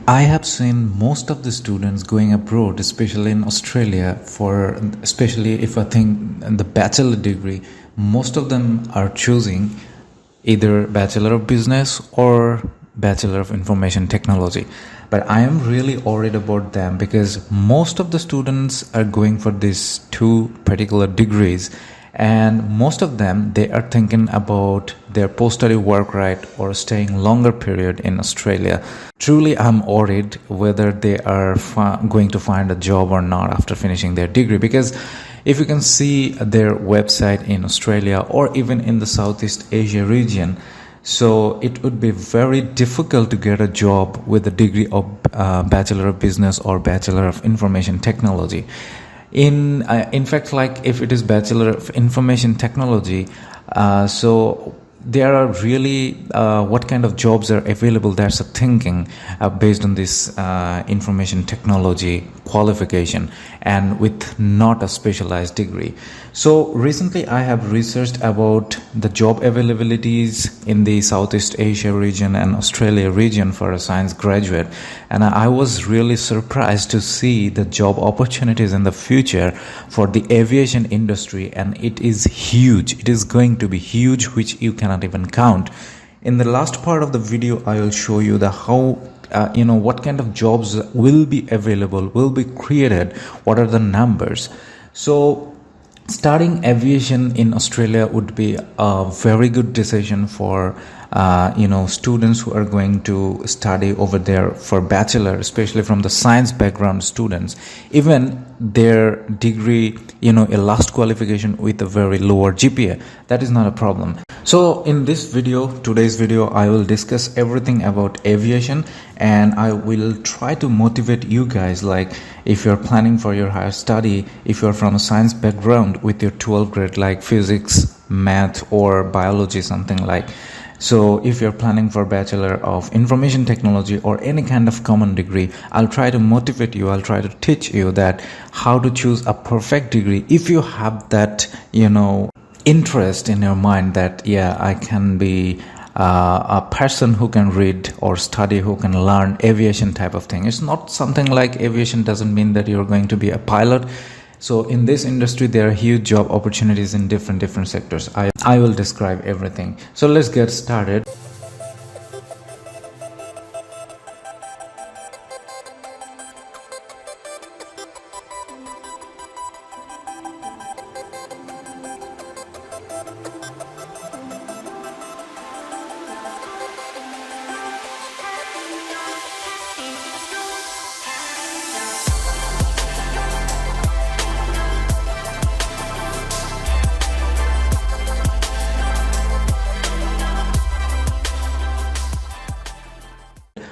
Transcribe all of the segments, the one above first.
I have seen most of the students going abroad, especially in Australia, especially if I think the bachelor degree, most of them are choosing either Bachelor of Business or Bachelor of Information Technology. But I am really worried about them because most of the students are going for these two particular degrees, and most of them, they are thinking about their post-study work, right, or staying longer period in Australia. Truly, I'm worried whether they are going to find a job or not after finishing their degree, because if you can see their website in Australia or even in the Southeast Asia region, so it would be very difficult to get a job with a degree of Bachelor of Business or Bachelor of Information Technology. In fact, like if it is Bachelor of Information Technology, so there are really what kind of jobs are available, that's a thinking based on this information technology qualification and with not a specialized degree. So recently I have researched about the job availabilities in the Southeast Asia region and Australia region for a science graduate, and I was really surprised to see the job opportunities in the future for the aviation industry, and it is huge. It is going to be huge, which you cannot even count. In the last part of the video, I will show you the how what kind of jobs will be available, will be created, what are the numbers. So starting aviation in Australia would be a very good decision for students who are going to study over there for bachelor, especially from the science background students. Even their degree, a last qualification with a very lower GPA, that is not a problem. So in today's video, I will discuss everything about aviation, and I will try to motivate you guys, like if you're planning for your higher study, if you're from a science background with your 12th grade, like physics, math or biology, something like. So if you're planning for Bachelor of Information Technology or any kind of common degree, I'll try to motivate you, I'll try to teach you that how to choose a perfect degree if you have that, interest in your mind that, yeah, I can be a person who can read or study, who can learn aviation type of thing. It's not something like aviation doesn't mean that you're going to be a pilot. So in this industry, there are huge job opportunities in different sectors. I will describe everything. So let's get started.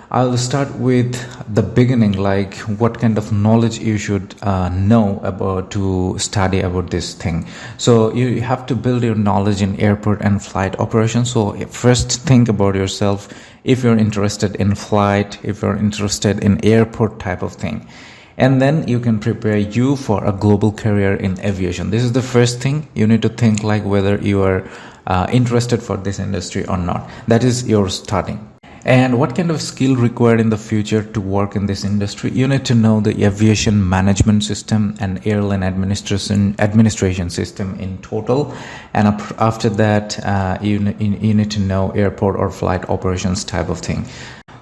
I'll start with the beginning, like what kind of knowledge you should know about to study about this thing. So you have to build your knowledge in airport and flight operations. So first think about yourself, if you're interested in flight, if you're interested in airport type of thing. And then you can prepare you for a global career in aviation. This is the first thing you need to think, like whether you are interested for this industry or not. That is your starting. And what kind of skill required in the future to work in this industry? You need to know the aviation management system and airline administration system in total. And after that, you need to know airport or flight operations type of thing.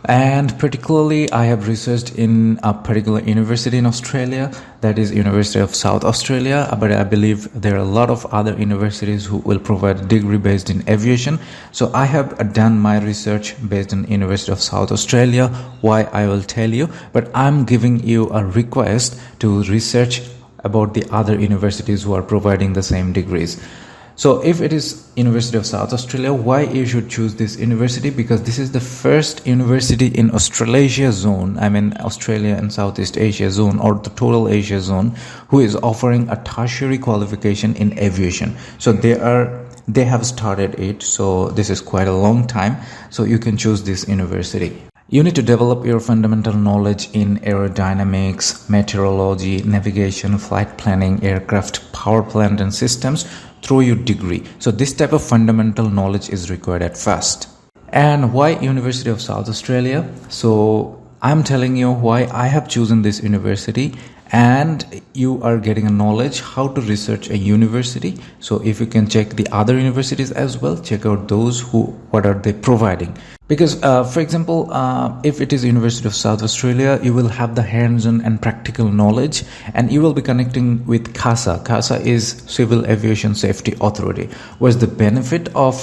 And particularly, I have researched in a particular university in Australia, that is University of South Australia, but I believe there are a lot of other universities who will provide a degree based in aviation. So I have done my research based in University of South Australia. Why, I will tell you, but I'm giving you a request to research about the other universities who are providing the same degrees. So if it is University of South Australia, why you should choose this university? Because this is the first university in Australasia zone, Australia and Southeast Asia zone, or the total Asia zone, who is offering a tertiary qualification in aviation. So they have started it, so this is quite a long time. So you can choose this university. You need to develop your fundamental knowledge in aerodynamics, meteorology, navigation, flight planning, aircraft, power plant and systems through your degree. So this type of fundamental knowledge is required at first. And why University of South Australia? So I'm telling you why I have chosen this university, and you are getting a knowledge how to research a university. So if you can check the other universities as well, check out those what are they providing. Because for example, if it is University of South Australia, you will have the hands-on and practical knowledge, and you will be connecting with CASA. CASA is Civil Aviation Safety Authority. What's the benefit of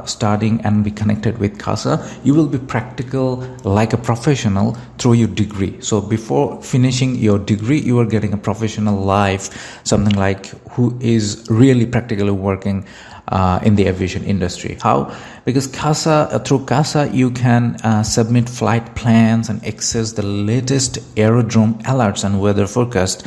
studying and be connected with CASA? You will be practical like a professional through your degree. So before finishing your degree, you are getting a professional life, something like who is really practically working in the aviation industry. How? Because through CASA, you can submit flight plans and access the latest aerodrome alerts and weather forecast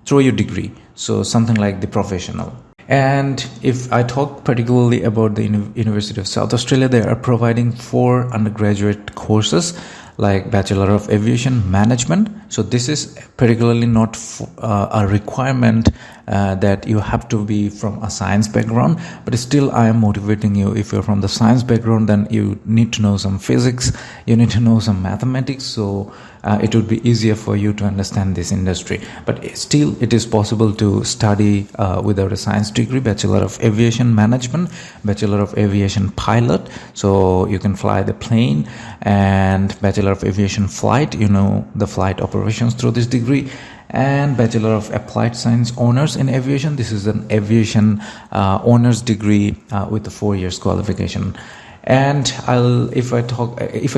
through your degree. So something like the professional. And if I talk particularly about the University of South Australia, they are providing 4 undergraduate courses like Bachelor of Aviation Management. So this is particularly not a requirement that you have to be from a science background, but still I am motivating you. If you're from the science background, then you need to know some physics, you need to know some mathematics, so it would be easier for you to understand this industry. But still it is possible to study without a science degree. Bachelor of Aviation Management, Bachelor of Aviation Pilot, so you can fly the plane, and Bachelor of Aviation Flight, you know the flight operations through this degree, and Bachelor of Applied Science Honors in Aviation. This is an aviation honors degree with a 4 years qualification. And if I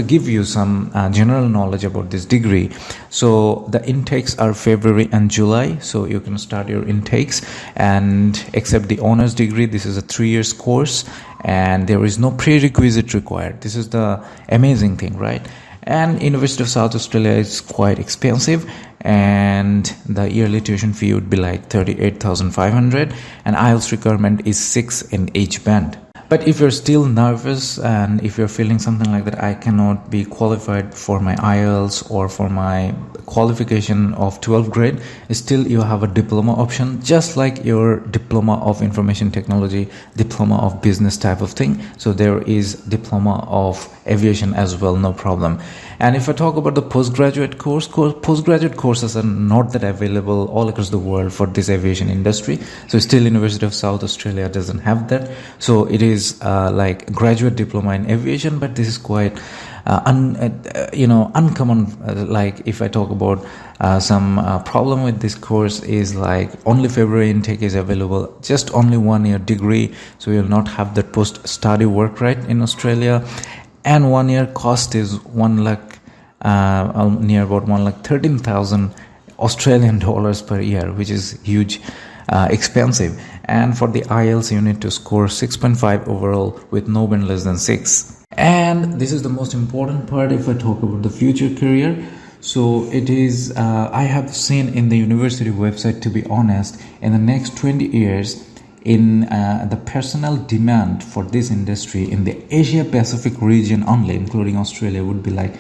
give you some general knowledge about this degree, so the intakes are February and July, so you can start your intakes. And except the honors degree, this is a 3 years course, and there is no prerequisite required. This is the amazing thing, right? And University of South Australia is quite expensive, and the yearly tuition fee would be like 38,500, and IELTS requirement is 6 in each band. But if you're still nervous and if you're feeling something like that, I cannot be qualified for my IELTS or for my qualification of 12th grade, still you have a diploma option, just like your diploma of information technology, diploma of business type of thing. So there is diploma of aviation as well, no problem. And if I talk about the postgraduate postgraduate courses are not that available all across the world for this aviation industry. So still University of South Australia doesn't have that. So it is like graduate diploma in aviation, but this is quite uncommon. Like if I talk about some problem with this course is like only February intake is available, just only 1 year degree, so you'll not have that post study work right in Australia. And 1 year cost is 1 lakh, near about 1,13,000 Australian dollars per year, which is huge, expensive. And for the IELTS, you need to score 6.5 overall with no band less than 6. And this is the most important part if I talk about the future career. So it is, I have seen in the university website, to be honest, in the next 20 years, in the personal demand for this industry in the Asia Pacific region only, including Australia, would be like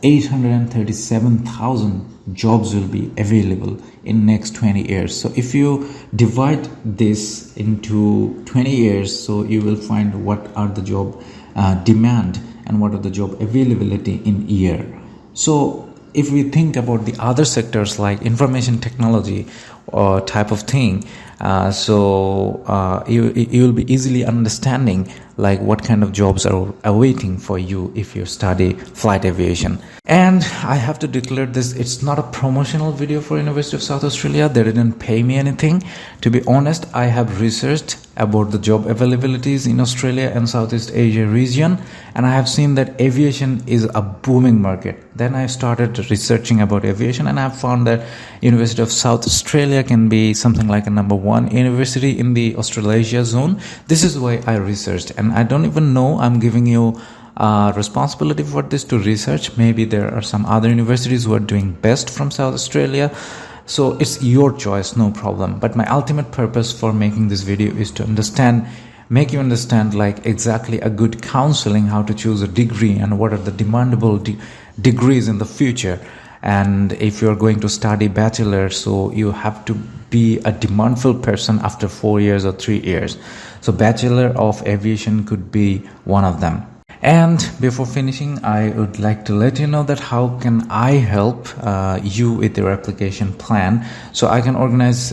837,000 jobs will be available in next 20 years. So if you divide this into 20 years, so you will find what are the job demand and what are the job availability in year. So if we think about the other sectors like information technology or type of thing, you will be easily understanding like what kind of jobs are awaiting for you if you study flight aviation. And I have to declare this, it's not a promotional video for University of South Australia. They didn't pay me anything. To be honest, I have researched about the job availabilities in Australia and Southeast Asia region, and I have seen that aviation is a booming market. Then I started researching about aviation, and I have found that University of South Australia can be something like a number 1 university in the Australasia zone. This is why I researched, and I don't even know I'm giving you responsibility for this to research. Maybe there are some other universities who are doing best from South Australia. So it's your choice, no problem. But my ultimate purpose for making this video is to make you understand like exactly a good counseling, how to choose a degree and what are the demandable degrees in the future. And if you're going to study bachelor, so you have to be a demandful person after 4 years or 3 years. So Bachelor of Aviation could be one of them. And before finishing, I would like to let you know that how can I help you with your application plan. So I can organize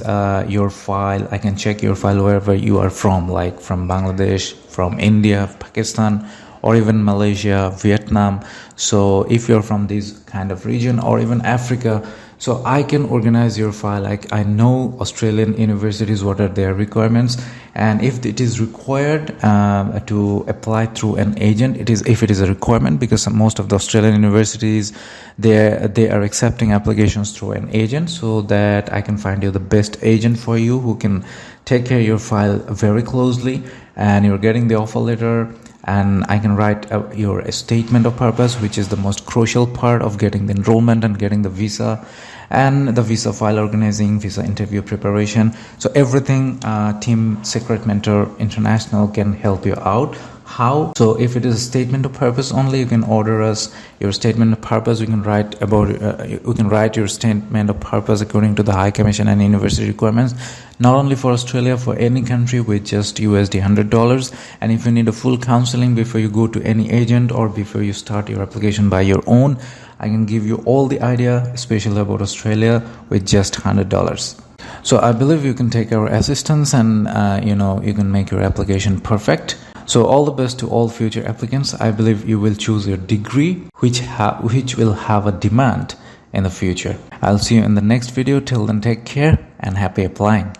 your file. I can check your file wherever you are from, like from Bangladesh, from India, Pakistan, or even Malaysia, Vietnam. So if you're from this kind of region, or even Africa, so I can organize your file. Like I know Australian universities, what are their requirements, and if it is required to apply through an agent, if it is a requirement, because most of the Australian universities, they are accepting applications through an agent, so that I can find you the best agent for you who can take care of your file very closely, and you're getting the offer letter. And I can write your statement of purpose, which is the most crucial part of getting the enrollment and getting the visa, and the visa file organizing, visa interview preparation. So everything Team Secret Mentor International can help you out. How? So if it is a statement of purpose only, you can order us your statement of purpose. We can write about you can write your statement of purpose according to the High Commission and university requirements, not only for Australia, for any country, with just USD $100. And if you need a full counseling before you go to any agent or before you start your application by your own, I can give you all the idea, especially about Australia, with just $100. So I believe you can take our assistance, and you can make your application perfect. So all the best to all future applicants. I believe you will choose your degree which will have a demand in the future. I'll see you in the next video. Till then, take care and happy applying.